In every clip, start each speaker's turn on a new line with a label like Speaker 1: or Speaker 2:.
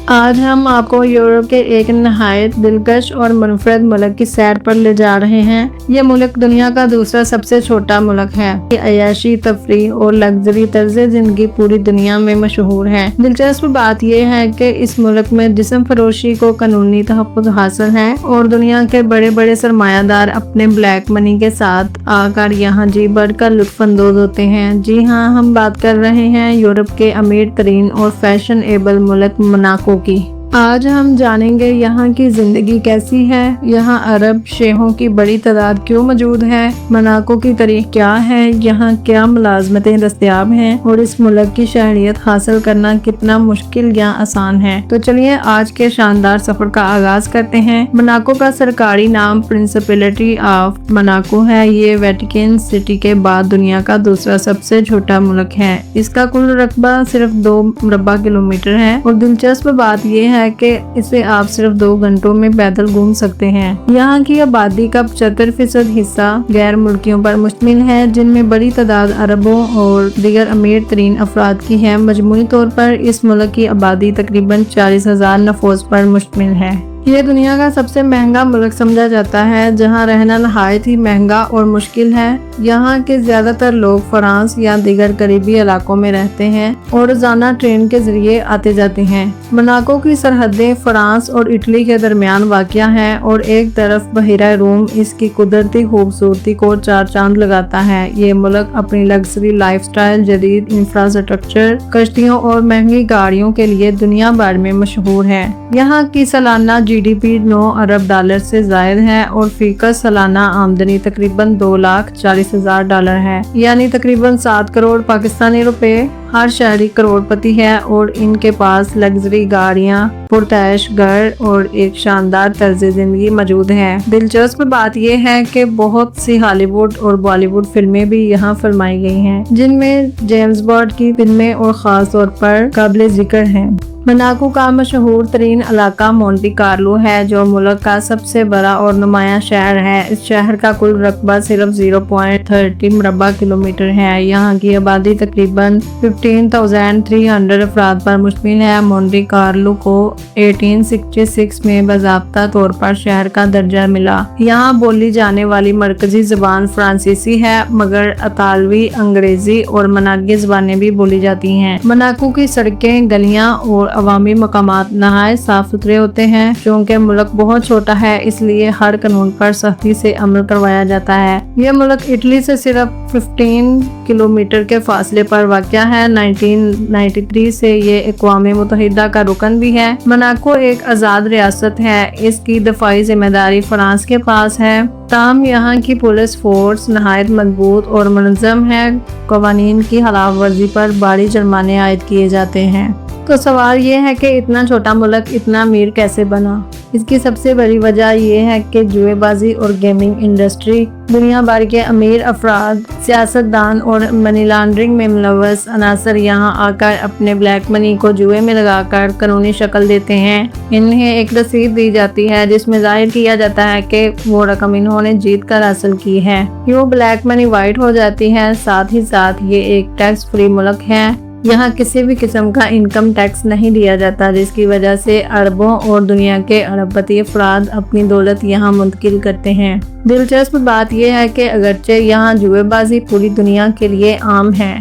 Speaker 1: آج ہم آپ کو یورپ کے ایک نہایت دلکش اور منفرد ملک کی سیر پر لے جا رہے ہیں۔ یہ ملک دنیا کا دوسرا سب سے چھوٹا ملک ہے۔ یہ عیاشی، تفریح اور لگژری طرز زندگی پوری دنیا میں مشہور ہے۔ دلچسپ بات یہ ہے کہ اس ملک میں جسم فروشی کو قانونی تحفظ حاصل ہے اور دنیا کے بڑے بڑے سرمایہ دار اپنے بلیک منی کے ساتھ آ کر یہاں جی بڑھ کر لطف اندوز ہوتے ہیں۔ جی ہاں، ہم بات کر رہے ہیں یورپ کے امیر ترین اور فیشن ایبل ملک موناکو کی۔ آج ہم جانیں گے یہاں کی زندگی کیسی ہے، یہاں عرب شیخوں کی بڑی تعداد کیوں موجود ہے، موناکو کی تاریخ کیا ہے، یہاں کیا ملازمتیں دستیاب ہیں اور اس ملک کی شہریت حاصل کرنا کتنا مشکل یا آسان ہے۔ تو چلیے آج کے شاندار سفر کا آغاز کرتے ہیں۔ موناکو کا سرکاری نام پرنسپلٹی آف موناکو ہے۔ یہ ویٹیکن سٹی کے بعد دنیا کا دوسرا سب سے چھوٹا ملک ہے۔ اس کا کل رقبہ صرف 2 مربع کلومیٹر ہے اور دلچسپ بات یہ ہے کہ اسے آپ صرف 2 گھنٹوں میں پیدل گھوم سکتے ہیں۔ یہاں کی آبادی کا 75% حصہ غیر ملکیوں پر مشتمل ہے، جن میں بڑی تعداد عربوں اور دیگر امیر ترین افراد کی ہے۔ مجموعی طور پر اس ملک کی آبادی تقریباً 40,000 نفوس پر مشتمل ہے۔ یہ دنیا کا سب سے مہنگا ملک سمجھا جاتا ہے، جہاں رہنا نہایت ہی مہنگا اور مشکل ہے۔ یہاں کے زیادہ تر لوگ فرانس یا دیگر قریبی علاقوں میں رہتے ہیں اور روزانہ ٹرین کے ذریعے آتے جاتے ہیں۔ موناکو کی سرحدیں فرانس اور اٹلی کے درمیان واقع ہیں اور ایک طرف بحیرہ روم اس کی قدرتی خوبصورتی کو 4 چاند لگاتا ہے۔ یہ ملک اپنی لگژری لائف سٹائل، جدید انفراسٹرکچر، کشتیوں اور مہنگی گاڑیوں کے لیے دنیا بھر میں مشہور ہے۔ یہاں کی سالانہ GDP 9 ارب ڈالر سے زائد ہے اور فی کس سالانہ آمدنی تقریباً $2,40,000 ہے، یعنی تقریباً 7 کروڑ پاکستانی روپے۔ ہر شہری کروڑ پتی ہے اور ان کے پاس لگژری گاڑیاں، پرتعیش گھر اور ایک شاندار طرز زندگی موجود ہے۔ دلچسپ بات یہ ہے کہ بہت سی ہالی ووڈ اور بالی ووڈ فلمیں بھی یہاں فلمائی گئی ہیں، جن میں جیمز بانڈ کی فلمیں اور خاص طور پر قابل ذکر ہیں۔ موناکو کا مشہور ترین علاقہ مونٹی کارلو ہے، جو ملک کا سب سے بڑا اور نمایاں شہر ہے۔ اس شہر کا کل رقبہ صرف 0.30 مربع کلومیٹر ہے۔ یہاں کی آبادی تقریباً 15,300 افراد پر مشتمل ہے۔ مونٹی کارلو کو 1866 میں باضابطہ طور پر شہر کا درجہ ملا۔ یہاں بولی جانے والی مرکزی زبان فرانسیسی ہے، مگر اطالوی، انگریزی اور مناگی زبانیں بھی بولی جاتی ہیں۔ موناکو کی سڑکیں، گلیاں اور عوامی مقامات نہایت صاف ستھرے ہوتے ہیں۔ چونکہ ملک بہت چھوٹا ہے، اس لیے ہر قانون پر سختی سے عمل کروایا جاتا ہے۔ یہ ملک اٹلی سے صرف 15 کلومیٹر کے فاصلے پر واقع ہے۔ 1993 سے یہ اقوام متحدہ کا رکن بھی ہے۔ موناکو ایک آزاد ریاست ہے۔ اس کی دفاعی ذمہ داری فرانس کے پاس ہے، تاہم یہاں کی پولیس فورس نہایت مضبوط اور منظم ہے۔ قوانین کی خلاف ورزی پر بھاری جرمانے عائد کیے جاتے ہیں۔ تو سوال یہ ہے کہ اتنا چھوٹا ملک اتنا امیر کیسے بنا؟ اس کی سب سے بڑی وجہ یہ ہے کہ جوئے بازی اور گیمنگ انڈسٹری دنیا بھر کے امیر افراد، سیاستدان اور منی لانڈرنگ میں ملوث عناصر یہاں آ کر اپنے بلیک منی کو جوئے میں لگا کر قانونی شکل دیتے ہیں۔ انہیں ایک رسید دی جاتی ہے جس میں ظاہر کیا جاتا ہے کہ وہ رقم انہوں نے جیت کر حاصل کی ہے۔ یوں بلیک منی وائٹ ہو جاتی ہے۔ ساتھ ہی ساتھ یہ ایک ٹیکس فری ملک ہے۔ یہاں کسی بھی قسم کا انکم ٹیکس نہیں دیا جاتا، جس کی وجہ سے اربوں اور دنیا کے ارب پتی افراد اپنی دولت یہاں منتقل کرتے ہیں۔ دلچسپ بات یہ ہے کہ اگرچہ یہاں جوئے بازی پوری دنیا کے لیے عام ہے،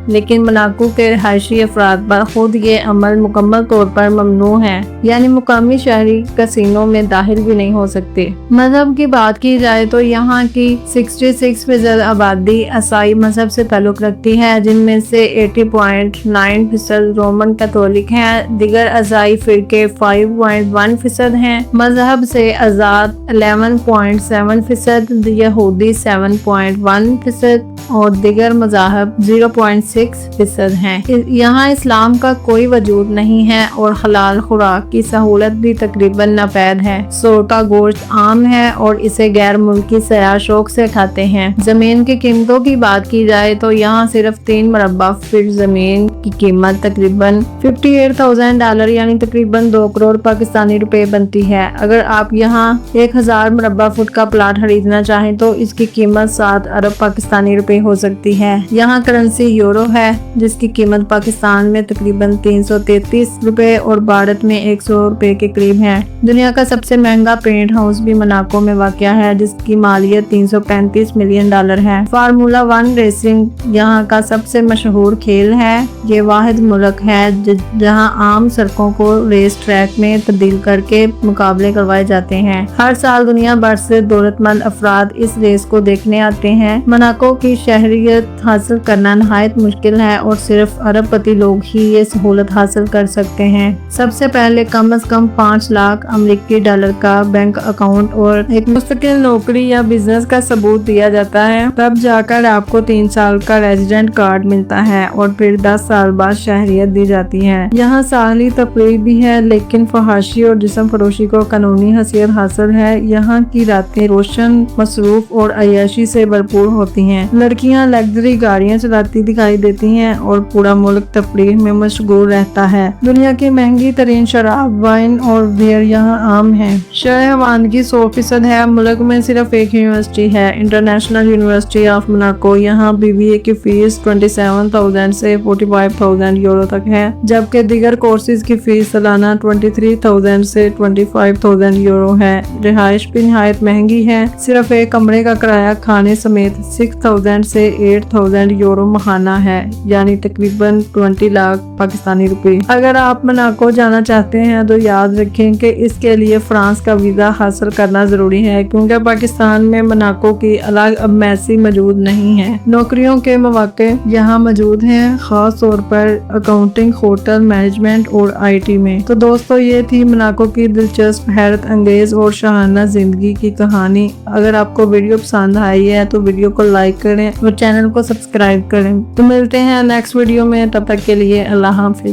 Speaker 1: لیکن موناکو کے رہائشی افراد پر خود یہ عمل مکمل طور پر ممنوع ہے، یعنی مقامی شہری کسینوں میں داخل بھی نہیں ہو سکتے۔ مذہب کی بات کی جائے تو یہاں کی 66% آبادی عیسائی مذہب سے تعلق رکھتی ہے، جن میں سے 80.9% رومن کیتھولک ہیں۔ دیگر عیسائی فرقے 5.1% ہیں۔ مذہب سے آزاد 11.7%، یہودی 7.1% اور دیگر مذاہب 0.6% ہیں۔ یہاں اسلام کا کوئی وجود نہیں ہے اور حلال خوراک کی سہولت بھی تقریباً ناپید ہے۔ سور کا گوشت عام ہے اور اسے غیر ملکی سیاح شوق سے کھاتے ہیں۔ زمین کی قیمتوں کی بات کی جائے تو یہاں صرف 3 مربع فٹ زمین کی قیمت تقریباً $58,000 یعنی تقریباً 2 کروڑ پاکستانی روپے بنتی ہے۔ اگر آپ یہاں 1000 مربع فٹ کا پلاٹ خریدنا چاہیں تو اس کی قیمت 7 ارب پاکستانی روپے ہو سکتی ہے۔ یہاں کرنسی یورو یورو ہے جس کی قیمت پاکستان میں تقریباً 333 روپے اور بھارت میں 100 روپے کے قریب ہے۔ دنیا کا سب سے مہنگا پینٹ ہاؤس بھی مناکو میں واقع ہے جس کی مالیت $335 ملین ہے۔ فارمولا 1 ریسنگ یہاں کا سب سے مشہور کھیل ہے۔ یہ واحد ملک ہے جہاں عام سڑکوں کو ریس ٹریک میں تبدیل کر کے مقابلے کروائے جاتے ہیں۔ ہر سال دنیا بھر سے دولت مند افراد اس ریس کو دیکھنے آتے ہیں۔ مناکو کی شہریت حاصل کرنا نہایت مشکل ہے اور صرف ارب پتی لوگ ہی یہ سہولت حاصل کر سکتے ہیں۔ سب سے پہلے کم از کم 5 لاکھ امریکی ڈالر کا بینک اکاؤنٹ اور ایک مستقل نوکری یا بزنس کا ثبوت دیا جاتا ہے، تب جا کر آپ کو 3 سال کا ریزیڈنٹ کارڈ ملتا ہے اور پھر 10 سال بعد شہریت دی جاتی ہے۔ یہاں ساحلی تفریح بھی ہے لیکن فحاشی اور جسم فروشی کو قانونی حیثیت حاصل ہے۔ یہاں کی راتیں روشن، مصروف اور عیاشی سے بھرپور ہوتی ہیں۔ لڑکیاں لگژری گاڑیاں چلاتی دکھائی دیتی ہیں اور پورا ملک تفریح میں مشغول رہتا ہے۔ دنیا کی مہنگی ترین شراب، وائن اور بیئر یہاں عام ہے۔ شرح خواندگی 100% ہے۔ ملک میں صرف ایک یونیورسٹی ہے، انٹرنیشنل یونیورسٹی آف مناکو۔ یہاں BBA کی فیس 27,000 سے 45,000 یورو تک ہے، جبکہ دیگر کورسز کی فیس سالانہ 23,000 سے 25,000 یورو ہے۔ رہائش بھی نہایت مہنگی ہے، صرف ایک کمرے کا کرایہ کھانے سمیت 6,000 سے 8,000 یورو ماہانہ ہے، یعنی تقریباً 20 لاکھ پاکستانی روپے۔ اگر آپ مناکو جانا چاہتے ہیں تو یاد رکھیں کہ اس کے لیے فرانس کا ویزا حاصل کرنا ضروری ہے کیونکہ پاکستان میں مناکو کی الگ ایمبیسی موجود نہیں ہے۔ نوکریوں کے مواقع یہاں موجود ہیں، خاص طور پر اکاؤنٹنگ، ہوٹل مینجمنٹ اور IT میں۔ تو دوستو، یہ تھی مناکو کی دلچسپ، حیرت انگیز اور شاہانہ زندگی کی کہانی۔ اگر آپ کو ویڈیو پسند آئی ہے تو ویڈیو کو لائک کریں اور چینل کو سبسکرائب کریں۔ تو ملتے ہیں نیکسٹ ویڈیو میں، تب تک کے لیے اللہ حافظ۔